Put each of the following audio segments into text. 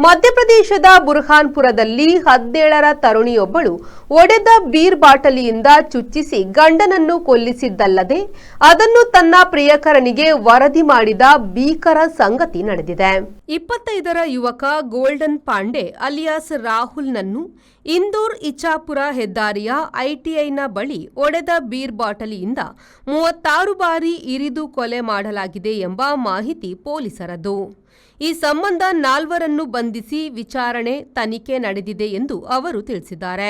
ಮಧ್ಯಪ್ರದೇಶದ ಬುರ್ಹಾನ್ಪುರದಲ್ಲಿ 17ರ ತರುಣಿಯೊಬ್ಬಳು ಒಡೆದ ಬೀರ್ ಬಾಟಲಿಯಿಂದ ಚುಚ್ಚಿಸಿ ಗಂಡನನ್ನು ಕೊಲ್ಲಿಸಿದ್ದಲ್ಲದೆ ಅದನ್ನು ತನ್ನ ಪ್ರಿಯಕರನಿಗೆ ವರದಿ ಮಾಡಿದ ಭೀಕರ ಸಂಗತಿ ನಡೆದಿದೆ. 25ರ ಯುವಕ ಗೋಲ್ಡನ್ ಪಾಂಡೆ ಅಲಿಯಾಸ್ ರಾಹುಲ್ನನ್ನು ಇಂದೋರ್ ಇಚಾಪುರ ಹೆದ್ದಾರಿಯ ಐಟಿಐನ ಬಳಿ ಒಡೆದ ಬೀರ್ ಬಾಟಲಿಯಿಂದ 36 ಬಾರಿ ಇರಿದು ಕೊಲೆ ಮಾಡಲಾಗಿದೆ ಎಂಬ ಮಾಹಿತಿ ಪೊಲೀಸರದು. ಈ ಸಂಬಂಧ 4ರನ್ನು ಬಂಧಿಸಿ ವಿಚಾರಣೆ ತನಿಖೆ ನಡೆದಿದೆ ಎಂದು ಅವರು ತಿಳಿಸಿದ್ದಾರೆ.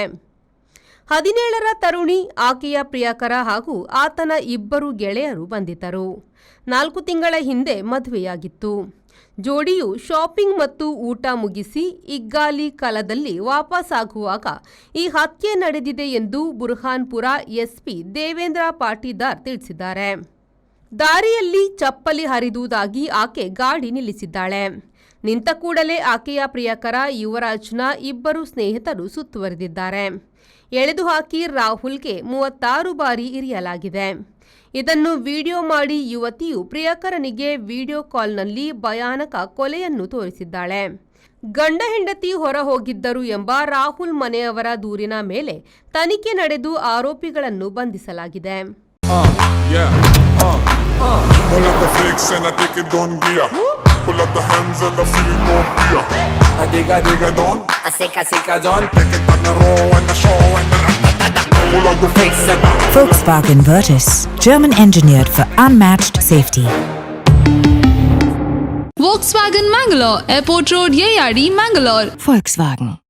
17ರ ತರುಣಿ, ಆಕೆಯ ಪ್ರಿಯಕರ ಹಾಗೂ ಆತನ 2 ಗೆಳೆಯರು ಬಂಧಿತರು. 4 ತಿಂಗಳ ಹಿಂದೆ ಮದುವೆಯಾಗಿತ್ತು. ಜೋಡಿಯು ಶಾಪಿಂಗ್ ಮತ್ತು ಊಟ ಮುಗಿಸಿ ಇಗ್ಗಾಲಿ ಕಲದಲ್ಲಿ ವಾಪಸ್ಸಾಗುವಾಗ ಈ ಹತ್ಯೆ ನಡೆದಿದೆ ಎಂದು ಬುರ್ಹಾನ್ಪುರ ಎಸ್ಪಿ ದೇವೇಂದ್ರ ಪಾಟೀದಾರ್ ತಿಳಿಸಿದ್ದಾರೆ. ದಾರಿಯಲ್ಲಿ ಚಪ್ಪಲಿ ಹರಿದುದಾಗಿ ಆಕೆ ಗಾಡಿ ನಿಲ್ಲಿಸಿದ್ದಾಳೆ. ನಿಂತ ಕೂಡಲೇ ಆಕೆಯ ಪ್ರಿಯಕರ ಯುವರಾಜ್ನ 2 ಸ್ನೇಹಿತರು ಸುತ್ತುವರೆದಿದ್ದಾರೆ. ಎಳೆದು ಹಾಕಿ ರಾಹುಲ್ಗೆ 36 ಬಾರಿ ಇರಿಯಲಾಗಿದೆ. ಇದನ್ನು ವಿಡಿಯೋ ಮಾಡಿ ಯುವತಿಯು ಪ್ರಿಯಕರನಿಗೆ ವಿಡಿಯೋ ಕಾಲ್ನಲ್ಲಿ ಭಯಾನಕ ಕೊಲೆಯನ್ನು ತೋರಿಸಿದ್ದಾಳೆ. ಗಂಡ ಹೆಂಡತಿ ಹೊರ ಹೋಗಿದ್ದರು ಎಂಬ ರಾಹುಲ್ ಮನೆಯವರ ದೂರಿನ ಮೇಲೆ ತನಿಖೆ ನಡೆದು ಆರೋಪಿಗಳನ್ನು ಬಂಧಿಸಲಾಗಿದೆ. Pull up the flicks and I take it on gear. Pull up the hands and I feel more beer. I dig it on. I sick a John. Take it on the row and the show and the pull up the flicks and Volkswagen Virtus, German engineered for unmatched safety. Volkswagen Mangalore, Airport Road, Yeyadi, Mangalore. Volkswagen.